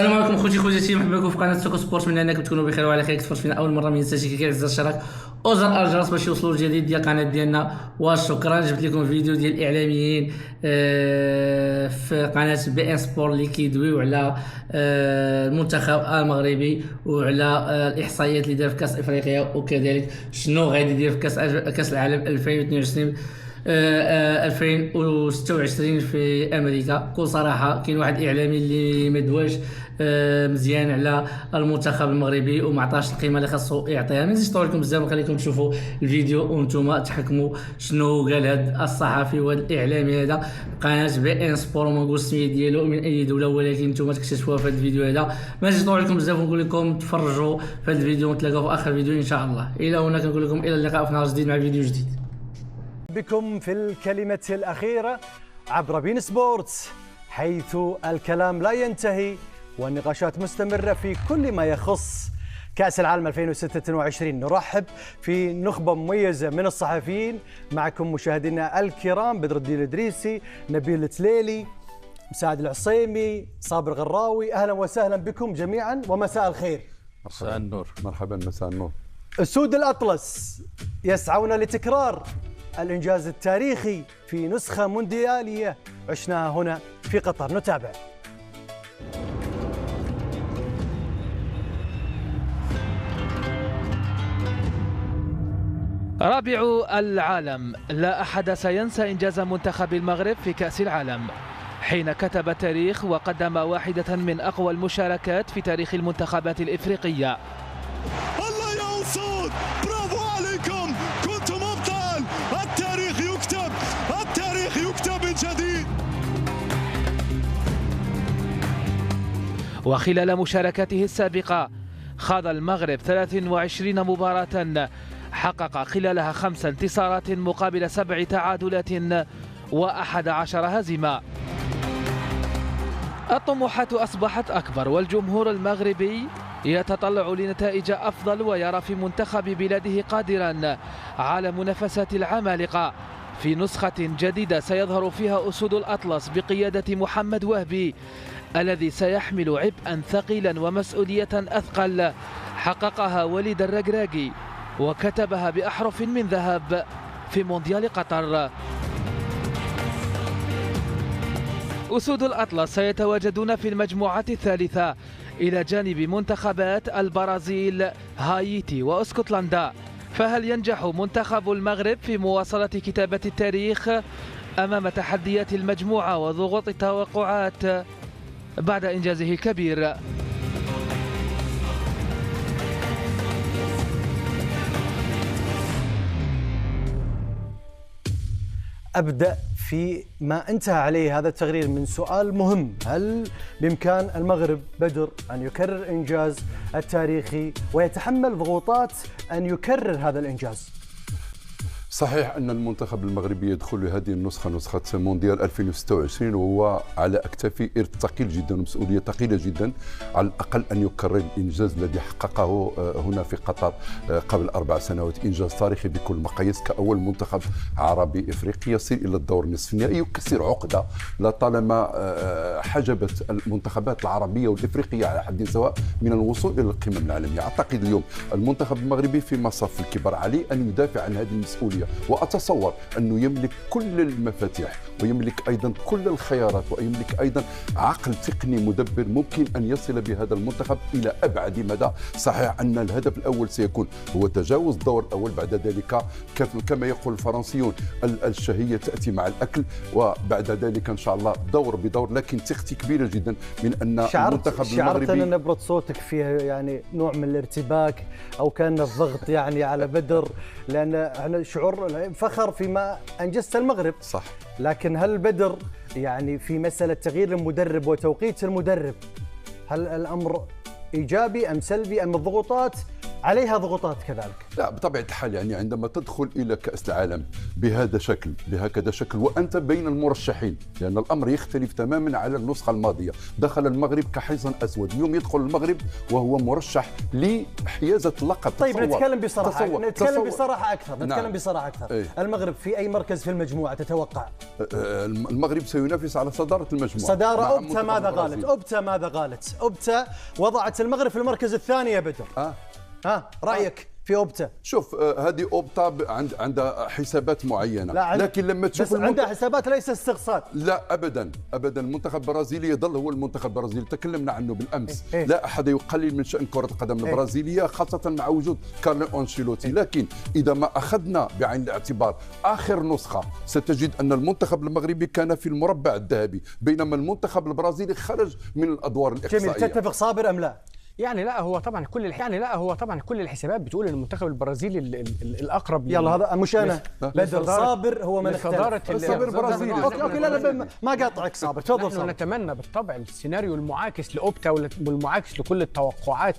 السلام عليكم خوتي مرحبا بكم في قناه سوكو سبورت. من انكم تكونوا بخير وعلى خير. تفرج فينا اول مره، ما ينساش كيعز الاشتراك وزر الجرس باش يوصلوا الجديد ديال القناه ديالنا. وشكرا. جبت لكم فيديو ديال الاعلاميين في قناه بي ان سبور اللي كيدويو على المنتخب المغربي وعلى الاحصائيات اللي دار في كاس افريقيا، وكذلك شنو غادي يدير في كاس العالم 2022 2026 في امريكا. بكل صراحه كاين واحد الاعلامي اللي ما دواش مزيان على المنتخب المغربي وما عطاش القيمه اللي خاصو يعطيها. ما نزيدش نطول لكم بزاف، نخليكم تشوفوا الفيديو وانتم تحكموا شنو قال هذا الصحفي وهذا الاعلامي هذا قناه بي ان سبور، وما نقول السميه ديالو من اي دوله، ولكن انتم تكتشفوها في هذا الفيديو هذا. ما نزيدش نطول لكم بزاف ونقول لكم تفرجوا في هذا الفيديو ونتلاقاو في اخر فيديو ان شاء الله. الى هنا كنقول لكم الى اللقاء في نهار جديد مع فيديو جديد. بكم في الكلمة الأخيرة عبر بين سبورتس، حيث الكلام لا ينتهي والنقاشات مستمرة في كل ما يخص كأس العالم 2026. نرحب في نخبة مميزة من الصحفيين معكم مشاهدينا الكرام: بدر الدين الإدريسي، نبيل التليلي، مساعد العصيمي، صابر غراوي. أهلا وسهلا بكم جميعا ومساء الخير. مساء النور. مرحبا. مساء النور. أسود الأطلس يسعون لتكرار الإنجاز التاريخي في نسخة مونديالية عشناها هنا في قطر. نتابع. رابع العالم، لا أحد سينسى إنجاز منتخب المغرب في كأس العالم، حين كتب التاريخ وقدم واحدة من أقوى المشاركات في تاريخ المنتخبات الإفريقية. الله يا أسود، برافو عليكم، كنتم أبطال. التاريخ يكتب، التاريخ يكتب من جديد. وخلال مشاركاته السابقة خاض المغرب 23 مباراة، حقق خلالها 5 انتصارات مقابل 7 تعادلات و11 هزيمة. الطموحات أصبحت أكبر، والجمهور المغربي يتطلع لنتائج أفضل، ويرى في منتخب بلاده قادرا على منافسة العمالقة في نسخة جديدة سيظهر فيها أسود الأطلس بقيادة محمد وهبي، الذي سيحمل عبئا ثقيلا ومسؤولية أثقل حققها وليد الركراكي وكتبها بأحرف من ذهب في مونديال قطر. أسود الأطلس سيتواجدون في المجموعة الثالثة إلى جانب منتخبات البرازيل، هايتي واسكتلندا. فهل ينجح منتخب المغرب في مواصلة كتابة التاريخ أمام تحديات المجموعة وضغوط التوقعات بعد إنجازه الكبير؟ أبدأ في ما انتهى عليه هذا التقرير من سؤال مهم: هل بإمكان المغرب بدر أن يكرر إنجاز التاريخي ويتحمل ضغوطات أن يكرر هذا الإنجاز؟ صحيح أن المنتخب المغربي يدخل لهذه النسخة، نسخة مونديال 2026، وهو على أكتافه إرث ثقيل جدا ومسؤولية ثقيلة جدا، على الأقل أن يكرر الإنجاز الذي حققه هنا في قطر قبل 4 سنوات. إنجاز تاريخي بكل المقاييس، كأول منتخب عربي إفريقي يصل إلى الدور النصف النهائي، يكسر عقدة لطالما حجبت المنتخبات العربية والإفريقية على حد سواء من الوصول إلى القمم العالمية. أعتقد اليوم المنتخب المغربي في مصاف الكبار، عليه أن يدافع عن هذه المسؤولية، وأتصور أنه يملك كل المفاتيح ويملك أيضا كل الخيارات ويملك أيضا عقل تقني مدبر ممكن أن يصل بهذا المنتخب إلى أبعد مدى. صحيح أن الهدف الأول سيكون هو تجاوز الدور الأول، بعد ذلك كما يقول الفرنسيون الشهية تأتي مع الأكل، وبعد ذلك إن شاء الله دور بدور، لكن ثقتي كبيرة جدا من أن المنتخب المغربي. شعرت أن نبرة صوتك فيها يعني نوع من الارتباك أو كان الضغط يعني على بدر، لأن احنا شعور فخر فيما أنجزت المغرب. صح. لكن هل بدر يعني في مسألة تغيير المدرب وتوقيت المدرب، هل الأمر إيجابي أم سلبي أم الضغوطات عليها ضغوطات كذلك. لا بطبيعة الحال، يعني عندما تدخل إلى كأس العالم بهكذا شكل وأنت بين المرشحين، لأن الأمر يختلف تماما على النسخة الماضية. دخل المغرب كحصن أسود، اليوم يدخل المغرب وهو مرشح لحيازة اللقب. طيب نتكلم بصراحة، نتكلم بصراحة أكثر. إيه؟ المغرب في أي مركز في المجموعة تتوقع؟ المغرب سينافس على صدارة المجموعة. صدارة أوبتا ماذا قالت؟ أوبتا وضعت المغرب في المركز الثاني يا بدر. رأيك في أوبتا؟ شوف، هذه أوبتا عندها حسابات معينة، لكن لما تشوف عندها حسابات ليس استقصاد. لا أبدا. المنتخب البرازيلي يظل هو المنتخب البرازيلي، تكلمنا عنه بالأمس. لا أحد يقلل من شأن كرة القدم البرازيلية، خاصة مع وجود كارلو أنشيلوتي. لكن إذا ما أخذنا بعين الاعتبار آخر نسخة، ستجد أن المنتخب المغربي كان في المربع الذهبي، بينما المنتخب البرازيلي خرج من الأدوار الإقصائية. جميل، تتفق صابر أم لا؟ يعني لا هو طبعا كل الحسابات بتقول ان المنتخب البرازيلي الاقرب. يلا هذا مش انا، بدر صابر هو من اختار. صابر برازيلي. اوكي لا ما قاطعك صابر، تفضل صابر. نحن نتمنى بالطبع السيناريو المعاكس لاوبتا والمعاكس لكل التوقعات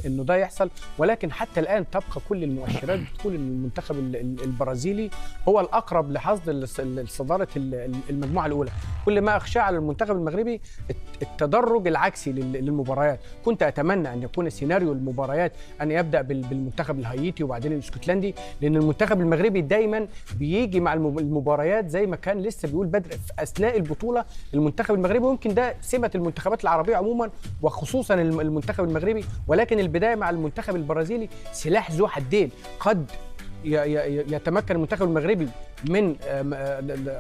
انه ده يحصل، ولكن حتى الان تبقى كل المؤشرات بتقول ان المنتخب البرازيلي هو الاقرب لحصد صداره المجموعه الاولى. كل ما اخشى على المنتخب المغربي التدرج العكسي للمباريات. كنت اتمنى ان يكون سيناريو المباريات ان يبدا بالمنتخب الهايتي وبعدين الاسكتلندي، لان المنتخب المغربي دايما بيجي مع المباريات زي ما كان لسه بيقول بدر في اثناء البطوله. المنتخب المغربي ويمكن ده سمه المنتخبات العربيه عموما وخصوصا المنتخب المغربي، ولكن البدايه مع المنتخب البرازيلي سلاح ذو حدين. قد يتمكن المنتخب المغربي من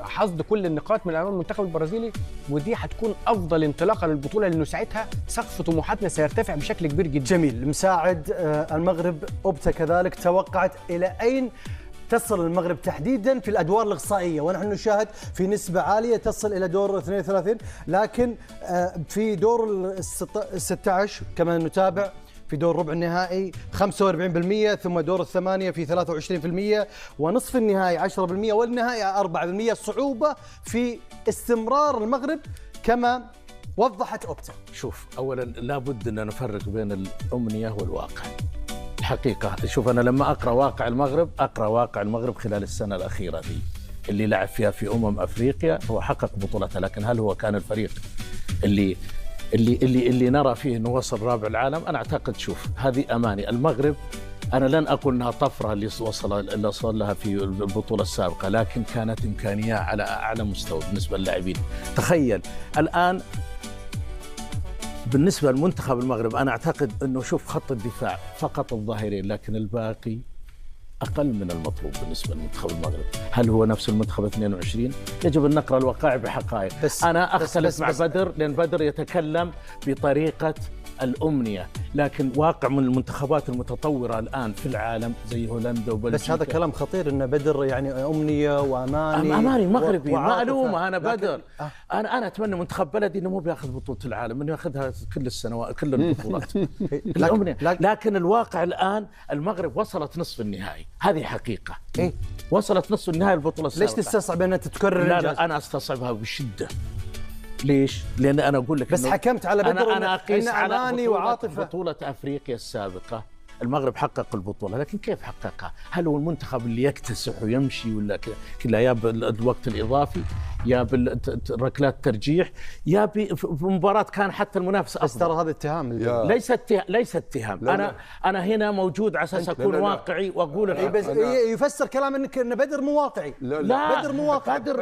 حصد كل النقاط من امام المنتخب البرازيلي، ودي هتكون افضل انطلاقه للبطوله، لانه ساعتها سقف طموحاتنا سيرتفع بشكل كبير جدا. جميل. مساعد المغرب أوبتا كذلك، توقعت الى اين تصل المغرب تحديدا في الادوار الاقصائيه؟ ونحن نشاهد في نسبه عاليه تصل الى دور 32، لكن في دور ال16 كما نتابع في دور ربع النهائي 45%، ثم دور الثمانية في 23%، ونصف النهائي 10%، والنهائي 4%. صعوبة في استمرار المغرب كما وضحت أوبتا. شوف، أولا لابد أن نفرق بين الأمنية والواقع. الحقيقة شوف، أنا لما أقرأ واقع المغرب خلال السنة الأخيرة دي اللي لعب فيها في أفريقيا، هو حقق بطولتها، لكن هل هو كان الفريق اللي نرى فيه انه وصل رابع العالم؟ انا اعتقد، شوف، هذه اماني. المغرب انا لن اقول انها طفره اللي وصل لها في البطوله السابقه، لكن كانت امكانيه على اعلى مستوى بالنسبه للاعبين. تخيل الان بالنسبه لمنتخب المغرب، انا اعتقد انه شوف خط الدفاع فقط الظاهرين، لكن الباقي أقل من المطلوب بالنسبة لمنتخب المغرب. هل هو نفس المنتخب 22؟ يجب أن نقرأ الوقائع بحقائق. أنا أختلف مع بدر، لأن بدر يتكلم بطريقة الأمنية، لكن واقع من المنتخبات المتطورة الآن في العالم زي هولندا وبلجيكا. بس هذا كلام خطير، إن بدر يعني أمنية وأماني. أماني مغربي، ما ألومه أنا بدر. أنا أتمنى منتخب بلدي إنه مو بياخذ بطولة العالم، إنه ياخذها كل السنوات كل البطولات. لكن الواقع الآن المغرب وصلت نصف النهائي، هذه حقيقة. وصلت نصف النهائي البطولة السابقة. ليش تستصعب أنها تتكرر؟ لا أنا أستصعبها بشدة. ليش؟ لأن أنا أقول لك بس حكمت على بدر أنا أقيس على أماني وعاطفة. بطولة أفريقيا السابقة المغرب حقق البطولة، لكن كيف حققها؟ هل هو المنتخب اللي يكتسح ويمشي ولا كذا، يا بالوقت الإضافي، يا بالركلات الترجيح، يا بمباراة كان حتى المنافس أفضل؟ ترى هذا اتهام. ليس اتهام. أنا هنا موجود على أساس أكون واقعي وأقول بس يفسر كلام أن بدر مو واقعي. لا بدر مو واقعي. بدر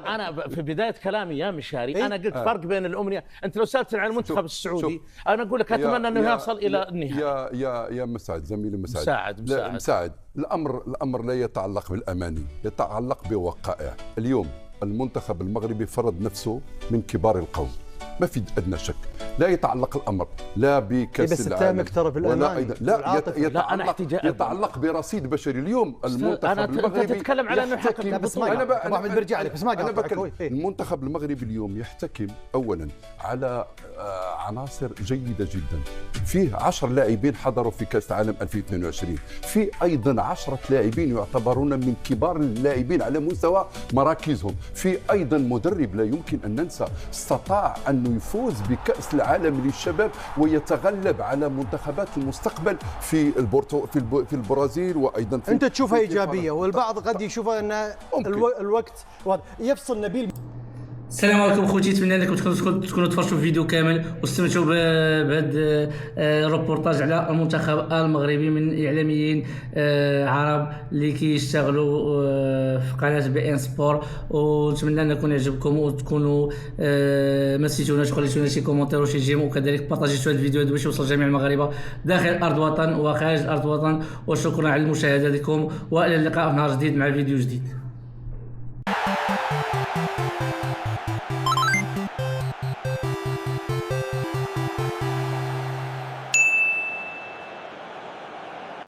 أنا في بداية كلامي يا مشاري أنا قلت فرق بين الأمنية. أنت لو سألتني عن المنتخب السعودي أنا أقول لك أتمنى أنه يصل إلى النهائي. يا مساعد، زميلي مساعد. الأمر لا يتعلق بالأماني، يتعلق بوقائع. اليوم المنتخب المغربي فرض نفسه من كبار القوم، ما في أدنى شك. لا يتعلق الأمر لا بكأس العالم لا يتعلق برصيد بشري. اليوم المنتخب المغربي تتكلم على انه يحتكم. أنا برجع لك، بس ما قاطعك. المنتخب المغربي اليوم يحتكم اولا على عناصر جيده جدا. فيه 10 لاعبين حضروا في كأس العالم 2022، في ايضا 10 لاعبين يعتبرون من كبار اللاعبين على مستوى مراكزهم، في ايضا مدرب لا يمكن ان ننسى استطاع ان انه يفوز بكاس العالم للشباب ويتغلب على منتخبات المستقبل في في البرازيل وايضا في انت تشوفها ايجابيه والبعض قد يشوفها ان الوقت يفصل نبيل. السلام عليكم خوتي، نتمنى انكم تكونوا تفرجتوا الفيديو كامل واستمتعوا بهذا الروبورتاج على المنتخب المغربي من اعلاميين عرب اللي كيشتغلوا في قناه بي ان سبور، ونتمنى ان يكون يعجبكم وتكونوا ما نسيتوناش خليتونا شي كومونتير وشي جيم، وكذلك بارطاجيتوا هذا الفيديو باش يوصل جميع المغاربه داخل ارض الوطن وخارج ارض الوطن. وشكرا على مشاهدتكم، والى اللقاء في نهار جديد مع فيديو جديد.